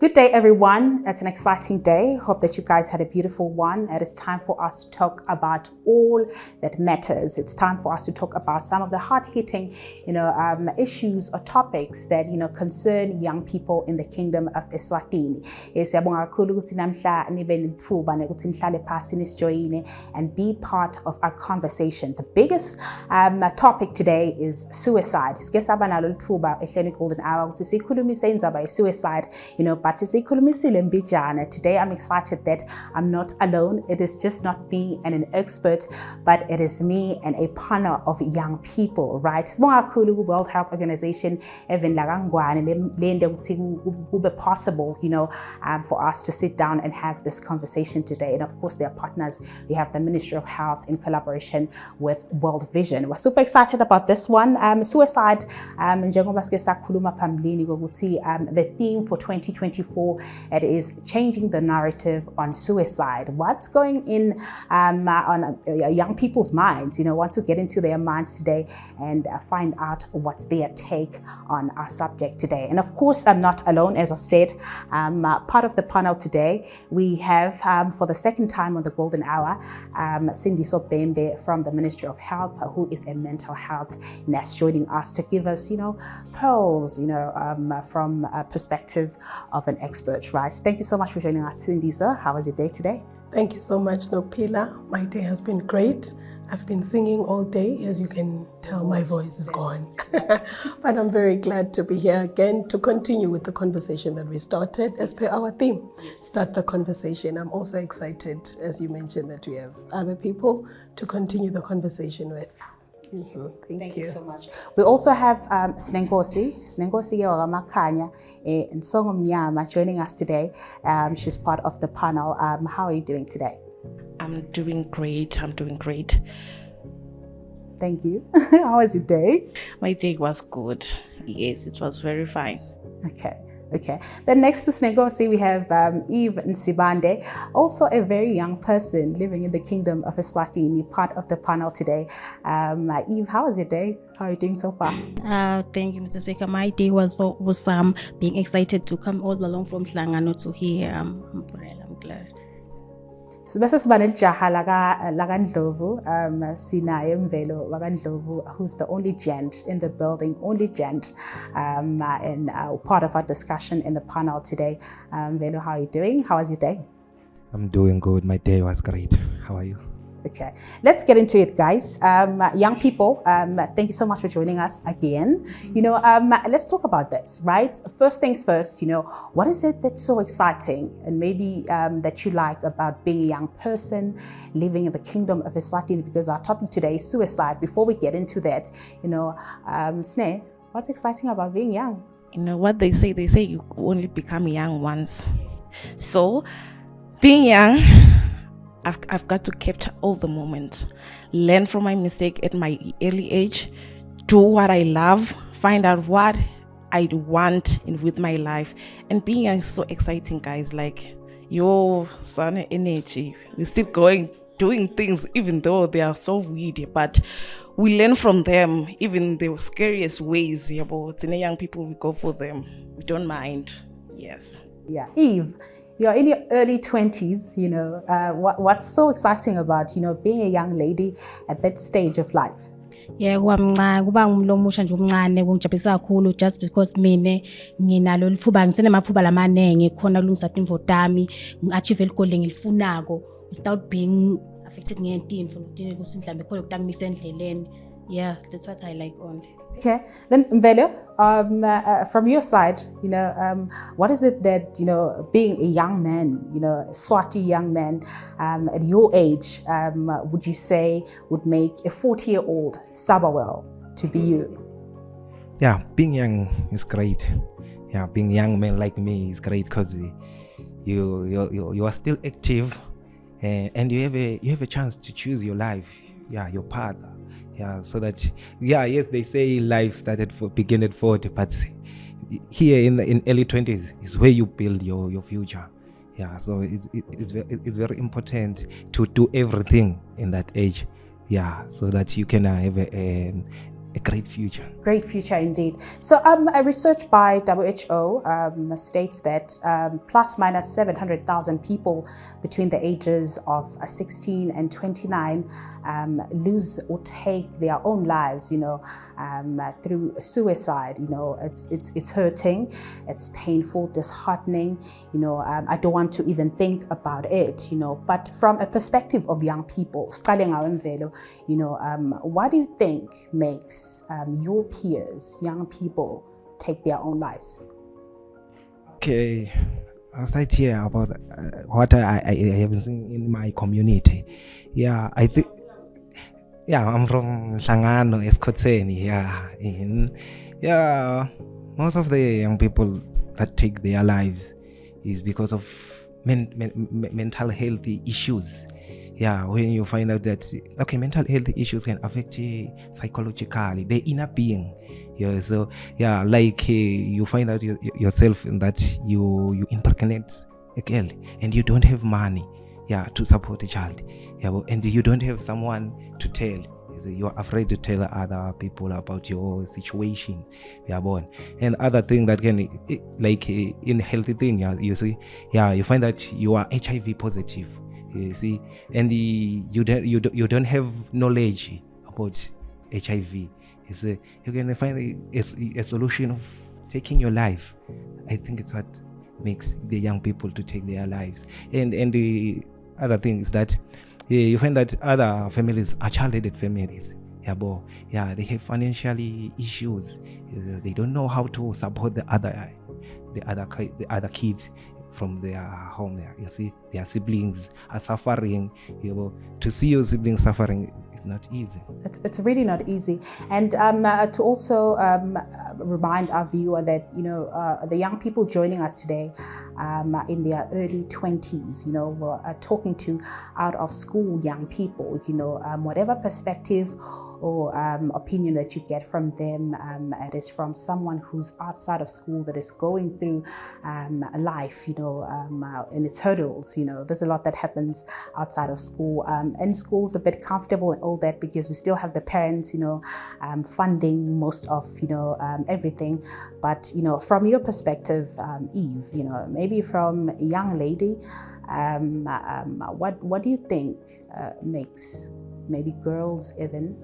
Good day, everyone. It's an exciting day. Hope that you guys had a beautiful one. It is time for us to talk about all that matters. It's time for us to talk about some of the hard-hitting, issues or topics that concern young people in the Kingdom of Eswatini. Siyabonga kakhulu ukuthi namhla nibe nethuba ukuthi nihlale phansi nisijoyine and be part of our conversation. The biggest topic today is suicide. Sike saba nalo lithuba ehleni Golden Hour ukuthi sikhulumise indaba ye-suicide, but today I'm excited that I'm not alone. It is just not me and an expert, but it is me and a panel of young people, right? World Health Organization even be possible, for us to sit down and have this conversation today. And of course, their partners, we have the Ministry of Health in collaboration with World Vision. We're super excited about this one. Suicide, the theme for 2024, it is changing the narrative on suicide. What's going on young people's minds? Want to get into their minds today and find out what's their take on our subject today. And of course, I'm not alone, as I've said. Part of the panel today, we have for the second time on the Golden Hour, Cindy Sobembe from the Ministry of Health, who is a mental health nurse, joining us to give us, pearls, from a perspective of an expert, right? Thank you so much for joining us, Cindy, sir. How was your day today? Thank you so much, Nopila. My day has been great. I've been singing all day. As you can tell, my voice is gone. But I'm very glad to be here again to continue with the conversation that we started as per our theme. Start the conversation. I'm also excited, as you mentioned, that we have other people to continue the conversation with. Thank you so much. We also have Snengosi Makanya and Songomnyama joining us today. She's part of the panel. How are you doing today? I'm doing great. Thank you. How was your day? My day was good. Yes, it was very fine. Okay. Then next to Snegosi, we have Eve Nsibande, also a very young person living in the Kingdom of Eswatini, part of the panel today. Eve, how was your day? How are you doing so far? Thank you, Mr. Speaker. My day was being excited to come all along from Hlangano to here. I'm glad. Sibese siba nelijaha laka Ndlovu, sinaye Mvelo wakaNdlovu, who's the only gent in the building, and part of our discussion in the panel today. Mvelo, how are you doing? How was your day? I'm doing good. My day was great. How are you? Okay, let's get into it, guys. Young people, thank you so much for joining us again. Let's talk about this, right? First things first, what is it that's so exciting and maybe that you like about being a young person living in the Kingdom of Eswatini? Because our topic today is suicide. Before we get into that, Sneh, what's exciting about being young? What they say you only become young once. So being young, I've got to capture all the moment, learn from my mistake at my early age, do what I love, find out what I want with my life. And being young is so exciting, guys. Like your sun energy, we're still doing things even though they are so weird, but we learn from them, even the scariest ways. But in the young people, we go for them. We don't mind. Yes. Yeah. Eve, you're in your early 20s, what's so exciting about, being a young lady at that stage of life? Yeah, kuba ngumlomusha nje umncane kungijabulisa kakhulu just because mina nginalo lithuba ngisenamaphuba lamanenge khona kulungisa imvo tami ngiachieve igoal engilifunako without being affected ngentinto ukuthi mhlambe khona ukutangimisa endleleni. Yeah, that's what I like on. Okay, then Mvelo, from your side, what is it that, being a young man, a Swati young man at your age, would you say would make a 40-year-old Sabawell to be you? Yeah, being young is great. Yeah, being young man like me is great because you are still active and you have a chance to choose your life, your path. Yeah, so that, yes, they say life begin at 40, but here in early 20s is where you build your future. Yeah, so it's very important to do everything in that age. Yeah, so that you can have a great future. Great future indeed. So a research by WHO states that plus minus 700,000 people between the ages of 16 and 29 lose or take their own lives, through suicide. It's hurting, it's painful, disheartening. I don't want to even think about it, but from a perspective of young people, what do you think makes your peers, young people, take their own lives? Okay, I'll start here about what I have seen in my community. Yeah, I think. Yeah, I'm from Hlangano, Eswatini. Most of the young people that take their lives is because of mental health issues. Yeah, when you find out that mental health issues can affect you psychologically, the inner being. Yeah, so you find out yourself in that you impregnate a girl and you don't have money, to support a child, and you don't have someone to tell. You're afraid to tell other people about your situation, and other thing that can in healthy thing, you find that you are HIV positive. You see, and you don't have knowledge about HIV. You can find a solution of taking your life. I think it's what makes the young people to take their lives. And the other thing is that you find that other families are child-headed families. They have financially issues. They don't know how to support the other kids from their home there. You see, their siblings are suffering. To see your siblings suffering is not easy. It's really not easy. And to also remind our viewer that the young people joining us today in their early 20s, we're talking to out of school young people. Whatever perspective or opinion that you get from them, it is from someone who's outside of school that is going through life, and its hurdles. There's a lot that happens outside of school. And school's a bit comfortable and all that because you still have the parents, funding most of, everything. But, from your perspective, Eve, maybe from a young lady, what do you think makes maybe girls even,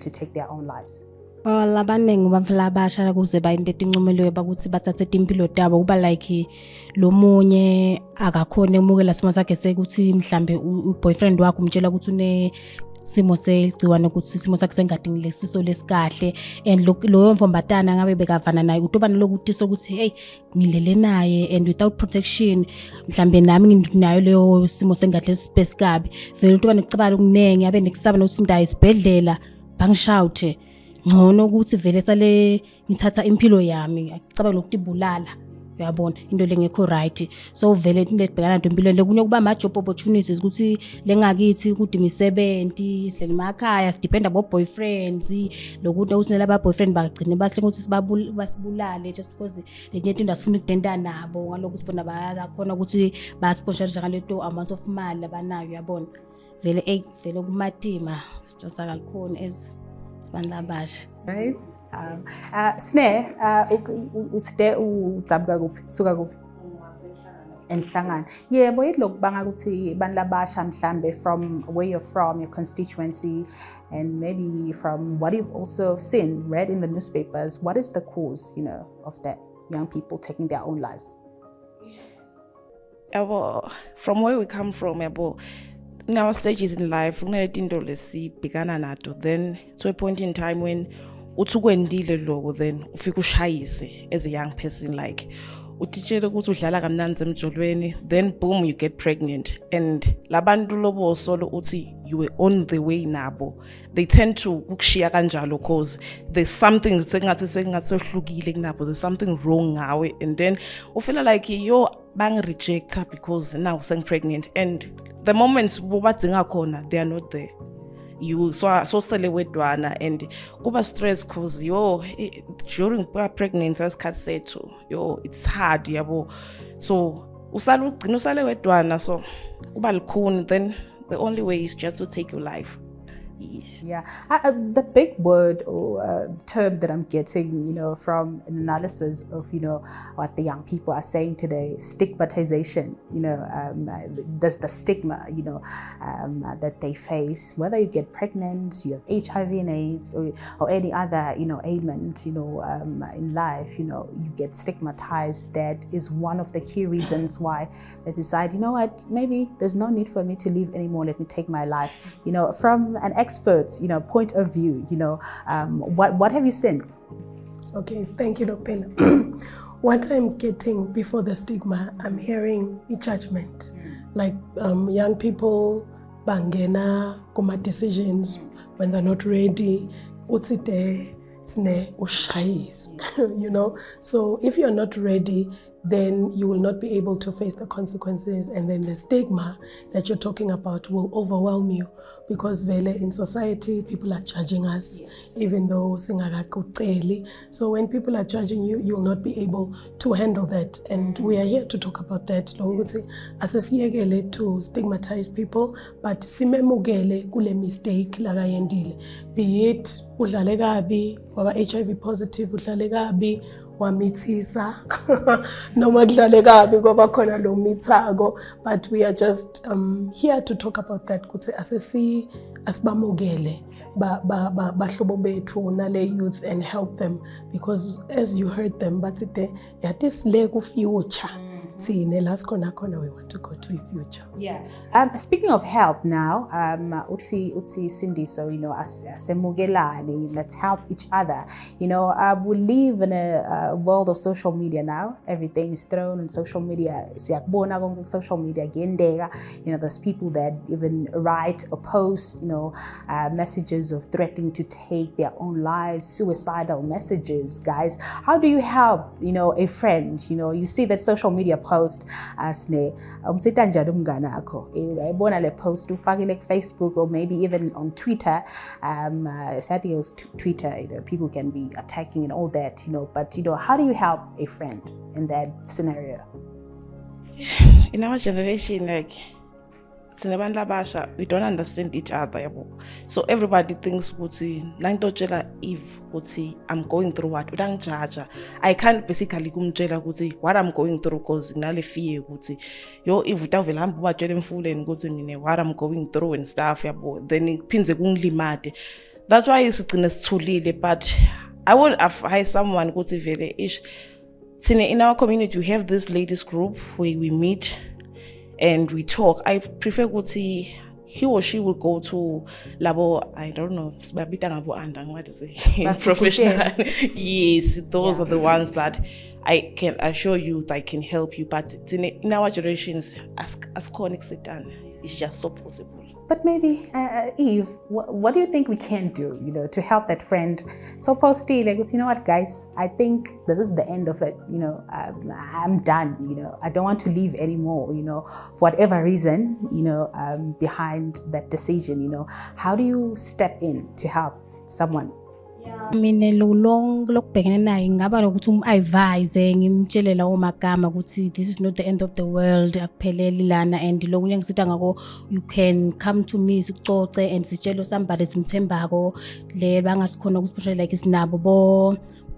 to take their own lives? Labaningi bamfela abasha kuze bayinto incumelwe bakuthi bathathe impilo dabo kuba like lo munye akakhona emukela simo sakhe sekuthi mhlambe uboyfriend wakhe umtshela ukuthi une simo seligciwane ukuthi simo sakhe sengadingi lesiso lesikahle and lo mfombatana ngabe bekavana naye utobana lokuthi sokuthi hey ngilele naye and without protection mhlambe nami nginayo leyo simo sengadle space kabi vele utobana ucabala ukunenge abe nekusaba nosinda isibhedlela bangishouthe ngcono ukuthi vele sale ngithatha impilo yami acabanga ukuthi ibulala uyabona into lengekho right so vele into lebhekana nempilo lekunye kuba ama job opportunities ukuthi lengakithi ukuthi imisebenzi selemakhaya sidepend abo boyfriends lokuthi usinela aba boyfriend bagcine basihle ukuthi basibulale just because lenye into asifuna ukudenda nabo ngalokuthi bona bayakhona ukuthi basponsorisha ngaleto amount of money abanayo uyabona vele vele kumatima sijosa kakhulu as right. Snare utsde utsabga kuphi suka kuphi enhlangano yebo yilokhu banga ukuthi banlabasha mhlambe from where you're from, your constituency, and maybe from what you've also seen, read in the newspapers. What is the cause, of that young people taking their own lives? From where we come from, in our stages in life, then to a point in time when then as a young person, like then boom, you get pregnant, and you were on the way nabo. They tend to cause there's something there's something wrong now, and then you feel like you're bang rejected because now I'm pregnant, and the moments they are not there. You so wedwana and kuba stress cause during pregnancy as Kat said too, it's hard yabo. So usale wedwana, so kuba lukhuni, then the only way is just to take your life. Yes. Yeah, the big word or term that I'm getting, from an analysis of, what the young people are saying today, stigmatization. There's the stigma, that they face, whether you get pregnant, you have HIV and AIDS, or any other, ailment, in life, you get stigmatized. That is one of the key reasons why they decide, maybe there's no need for me to live anymore. Let me take my life. From an expert's, point of view, what have you seen? Okay, thank you, Dr. What I'm getting before the stigma, I'm hearing a judgment. Like young people bangena kuma decisions when they're not ready. So if you're not ready, then you will not be able to face the consequences, and then the stigma that you're talking about will overwhelm you, because vele in society people are judging us, even though singakakuceli. So when people are judging you, you'll not be able to handle that, and we are here to talk about that. Asesiyekele to stigmatize people, but simemukele kule mistake lakayendile, be it udlale kabi, waba HIV positive, udlale kabi, wamithisa noma kudlale kabi ngoba khona lo mithako. But we are just here to talk about that, ukuthi asibamukele bahlobo bethu nale youth and help them, because as you heard them bathi yathi sile ku future thine la sikhona khona, we want to go to a future. Yeah. Speaking of help now, uti Cindy, so asemukelane, let's help each other. We live in a world of social media now. Everything is thrown on social media. Siyakubona konke social media gendega. There's people that even write or post, messages of threatening to take their own lives, suicidal messages. Guys, how do you help, a friend? You see that social media post as umsitanja umngane akho, ebona le post ufakile ku Facebook or maybe even on Twitter. Twitter, people can be attacking and all that, but how do you help a friend in that scenario? In our generation, we don't understand each other. So everybody thinks if I'm going through what, I can't basically what I'm going through, because nale fear if what I'm going through and stuff, then it pins limate. That's why it's too late. But I will advise someone in our community we have this ladies group where we meet and we talk. I prefer he or she will go to labo, I don't know, what is it? Professional. Yes, those are the ones that I can assure you that I can help you. But in our generations, as chronic Satan, it's just so possible. But maybe, Eve, what do you think we can do, to help that friend? So posty, what, guys, I think this is the end of it. I'm done. I don't want to live anymore. For whatever reason, behind that decision. How do you step in to help someone? Mina lokubhekene naye ngaba nokuthi advise ngimtshele lawo magama ukuthi this is not the end of the world, akupheleli lana, and lokunye ngisitha ngako, you can come to me sikucoce and sitshele somebody simthembako le bangasikhona ukuthi like sinabo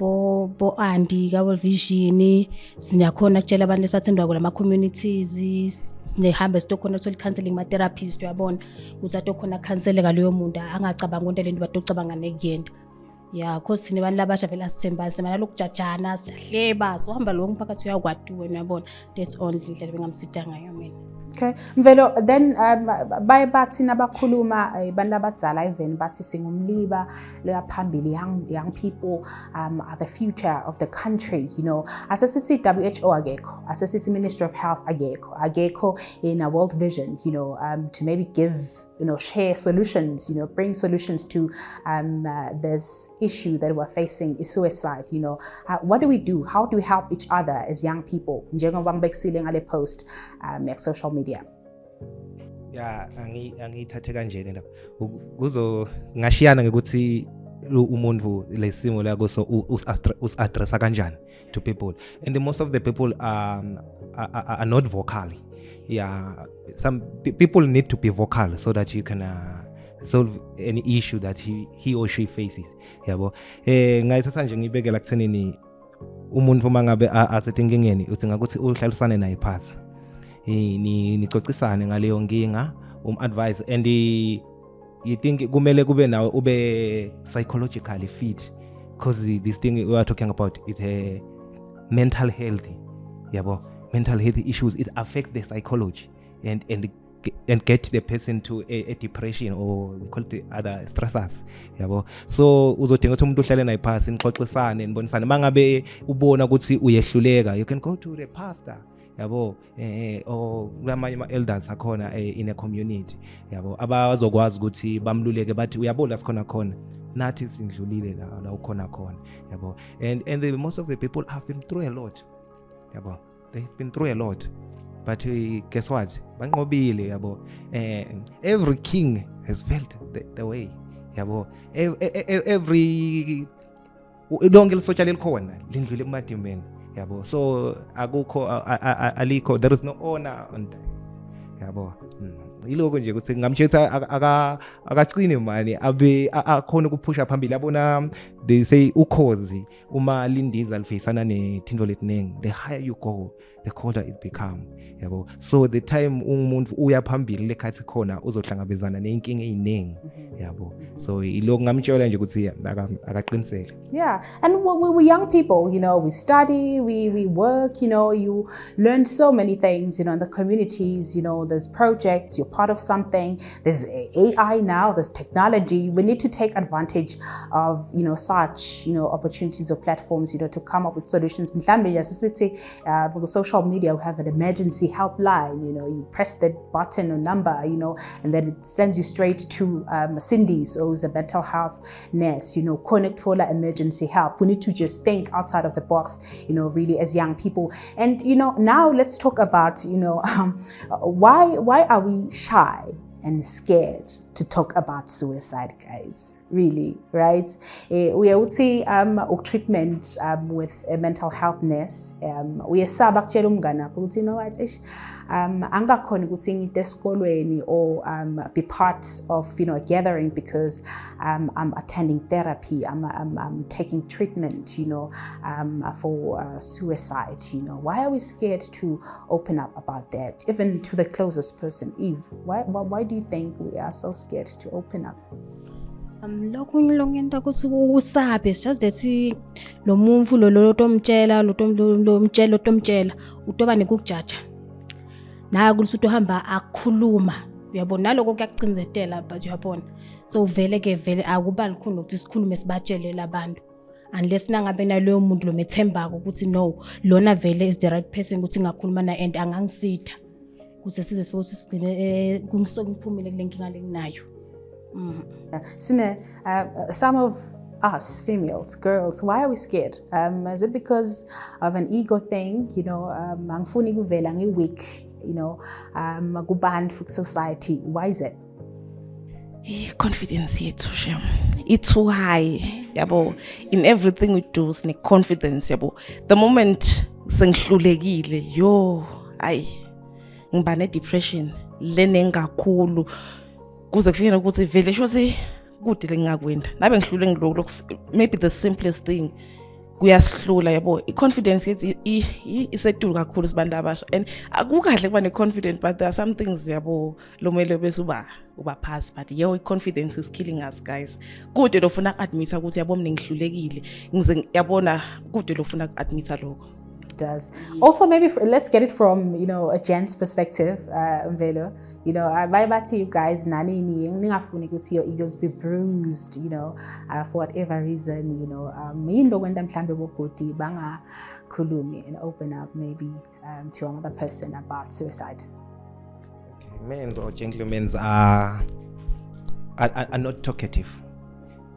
bo Andy ka World Vision, siyakhona kutshela abantu lesibathendwa kula communities, sinehambe sitokhona soul counseling ma therapist, uyabona ukuthi atokhona counseling leyo muntu angacabanga into lento batocabanga nekuyenda. Yeah, because sine bantu labasha vela sithemba semana lokujajana sihleba sohamba lo umphakathi uyakwadu wena uyabona. That's only indlela bengamsida ngayo mina. Okay, Mvelo, then baye bathi nabakhuluma abantu abadala even bathi singumliba loya phambili, young people are the future of the country. Asesithi WHO agekho, asesithi Ministry of Health agekho in a World Vision, to maybe give, share solutions, bring solutions to this issue that we're facing, is suicide. What do we do? How do we help each other as young people? Njengoba ngibekisile ngale post social media. Yeah, angithathe kanje ndaba. Ngashiyana ngekuthi umuntu lesimo la kuso us-addressa kanjani to people, and most of the people are not vocal. Yeah, some people need to be vocal so that you can solve any issue that he or she faces. Yabo. Ngayithatha nje ngibekela kuthenini umuntu mangabe asetenkingeni uthi ngakuthi uhlalisane naye phasi. Nicocisane ngaleyo nkinga, advise, and you think kumele kube nawe ube psychologically fit, because this thing we are talking about is a mental health. Yabo. Mental health issues, it affect the psychology and get the person to a depression, or we call it other stressors. Yabo. So uzodinga ukuthi umuntu uhlale naye phasi nixoxisane nibonisane mangabe ubona ukuthi uyehluleka, you can go to the pastor. Yabo, or amanye ama-elders akhona in a community. Yabo, abazokwazi ukuthi bamluleke bathi uyabo la sikhona khona nathi sindlulile la ukhona khona. Yabo, and most of the people have been through a lot. Yabo, they've been through a lot, but guess what, banqobile. Yabo, every king has felt the way. Yabo, every lonke lisotsha likhona lindlule kumadimeni. Yabo, so akukho alikho, there is no honor on that. Yabo, iloko nje ukuthi ngamtshela akacine mani abe akhona ukuphusha phambili. Yabona, they say ukhozi uma lindiza lifisana nethinto letinengi, the higher you go, the colder it become. Yabo, so the time umuntu uya phambili lekhathi khona uzohlangabezana nenkinga eziningi. Yabo, so iloko ngamtshela nje ukuthi akaqinisele. Yeah, and we young people, you know, we study, we work, you know, you learn so many things, you know, in the communities, you know, there's projects, you're part of something, there's AI now, there's technology. We need to take advantage of, you know, such, you know, opportunities or platforms, you know, to come up with solutions. Because social media, we have an emergency helpline, you know, you press that button or number, you know, and then it sends you straight to Cindy's, or who's a mental health nurse, you know, connect for emergency help. We need to just think outside of the box, you know, really as young people. And, you know, now let's talk about, you know, why are we shy and scared to talk about suicide, guys? Really, right? We would say treatment with a mental health nurse. We esaba kutshela umngane wakho ukuthi, you know what, angakhona ukuthi ngite esikolweni or be part of, you know, a gathering because I'm attending therapy, I'm taking treatment, you know, for suicide. You know, why are we scared to open up about that, even to the closest person? Eve, why do you think we are so scared to open up? Lokhu ngilongenta ukuthi usabe just that lo muntu lo tomtshela utoba nekukujaja na ukuthi utohamba akhuluma, uyabona naloko kuyakucinzetela, but uyabona, so vele akuba likhulu ukuthi sikhulume sibatshelela abantu, unless nangabe naloyo muntu lo methembako ukuthi no, lona vele is the right person ukuthi ngakhuluma na and angangisitha ukuthi size sifuthi sigcine kungisokuphumile kule nkinga lenginayo. Some of us females, girls, why are we scared? Is it because of an ego thing? You know, angifuni kuvela ngi-weak, you know, kuband for society. Why is it? Confidence yethu shem, it's too high. Yabo, in everything we do sine confidence. Yabo, the moment sengihlulekile, yo, ngiba ne depression lenengakhulu. Kuze kufike ukuthi vele shothi kude lengakwenda nabe ngihlule ngiloko, maybe the simplest thing kuyasihlula. Yabo, i-confidence yethu isetulu kakhulu sibantu abasha, and akukahle kuba ne-confident, but there are some things yabo lomele bese uba pass, but yo, confidence is killing us, guys. Kude lofuna admit ukuthi yabo mina ngihlulekile, ngize yabona kude lofuna admit lokho. Does. Also, maybe let's get it from, you know, a gent's perspective, Mvelo. You know, I to you guys, nani ningafuni ukuthi your egos be bruised, you know, for whatever reason, you know. Mindo wenda mhlambe bobodi banga khulumi and open up maybe to another person about suicide. Okay, men or gentlemen are not talkative.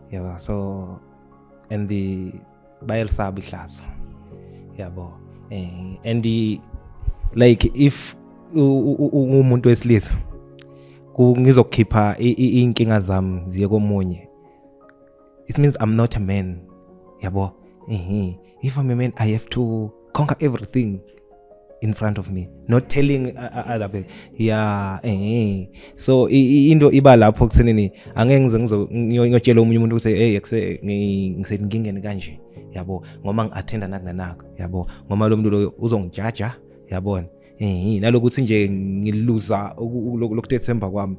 Yeah, so and the bayel sabi class. Yeah, bo. And the like if umuntu wesilisa ngizokhipha inkinga zami ziye komunye, it means I'm not a man. Yabo, if I'm a man I have to conquer everything in front of me, not telling other people. Yeah, so into iba lapho kuthenini angeke ngize ngiyotshela omunye umuntu ukuthi hey ngisenkingeni kanje, yabo, ngoma ngi-attenda nakunanako, yabo, ngoma lo muntu lo uzongijaja, yabona. Nalokuthi nje ngiluza lokutethemba kwami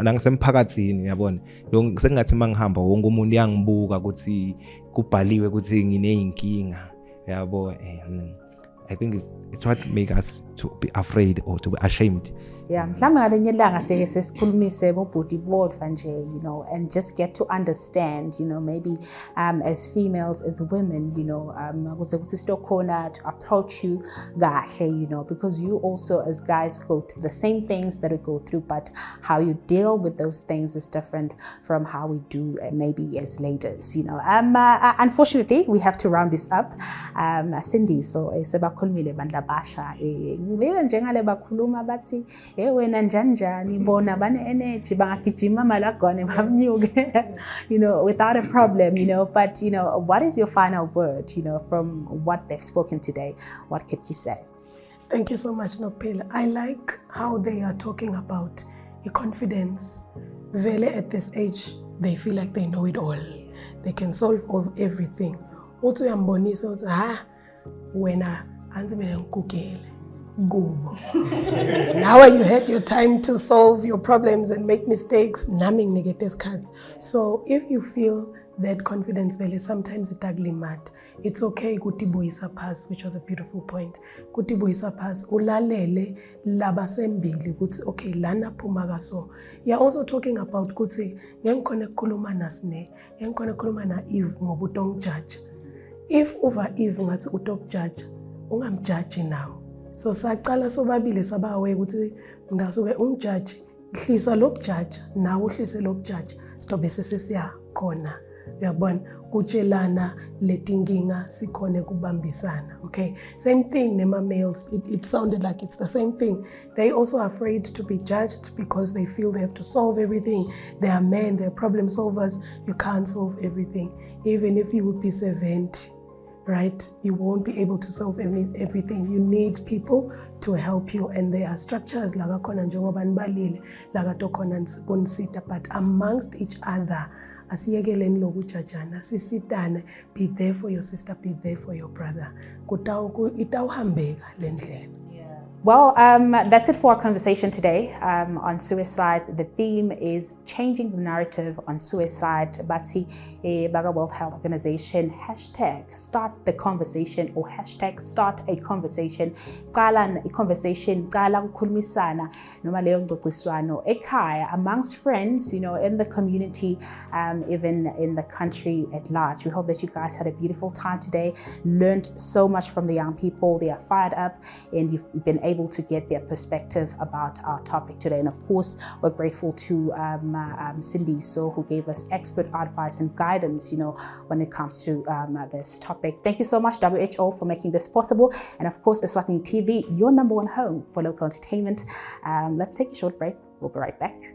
nangisemphakathini, yabona. Lo sengathi mangihamba wonke umuntu uyangibuka ukuthi kubhaliwe ukuthi ngineyinkinga, yabo. I think it's what make us to be afraid or to be ashamed. Yeah, mhlawumbe ngalenye ilanga sesikhulumise bobhuti bodwa nje, you know, and just get to understand, you know, maybe as females, as women, you know, ukuze kuthi sitokhona to approach you kahle, you know, because you also as guys go through the same things that we go through, but how you deal with those things is different from how we do maybe as ladies, you know. Unfortunately, we have to round this up. Cindy, so sebakhulumile bandla basha, ngivile njengale bakhuluma bathi wena njani bona bane energy bangagijima malagone bamnyuke, you know, without a problem, you know. But you know, what is your final word, you know, from what they've spoken today? What could you say? Thank you so much, Nophila. I like how they are talking about your confidence. Vele at this age, they feel like they know it all. They can solve everything. Uthi uyambonisa uthi wena anzi mina ngikugele. Go. Now you had your time to solve your problems and make mistakes. Naming negative cards. So if you feel that confidence vele sometimes it ugly mad, it's okay kuti buyisa pass, which was a beautiful point. Kuti buyisa pass ulalele labasembili kuti okay lana phuma so. You're also talking about kuti ngikhona ukukhuluma nasine, ngikhona ukukhuluma na Eve ngoba utong judge. If over Eve ngathi utong judge, ungamjudge now. So saqala sobabili sabawe ukuthi ngasuke umjudge hlisa lokujudge nawe uhlise lokujudge sizobe sesisiya khona, uyabona, kutshelana letinkinga sikhone kubambisana. Okay, same thing nema males, it sounded like it's the same thing. They also are afraid to be judged because they feel they have to solve everything. They are men, they're problem solvers. You can't solve everything. Even if you would be 70, right, you won't be able to solve everything. You need people to help you, and there are structures like but amongst each other, be there for your sister, be there for your brother. Well, that's it for our conversation today on suicide. The theme is changing the narrative on suicide. Bati Baga World Health Organization hashtag start the conversation, or hashtag start a conversation. Qala a conversation, qala ukukhulumisana noma leyo ngxoxiswano ekhaya amongst friends, you know, in the community, even in the country at large. We hope that you guys had a beautiful time today, learned so much from the young people. They are fired up, and you've been able to get their perspective about our topic today. And of course, we're grateful to Cindy, who gave us expert advice and guidance, you know, when it comes to this topic. Thank you so much, WHO, for making this possible. And of course, Eswatini TV, your #1 home for local entertainment. Let's take a short break. We'll be right back.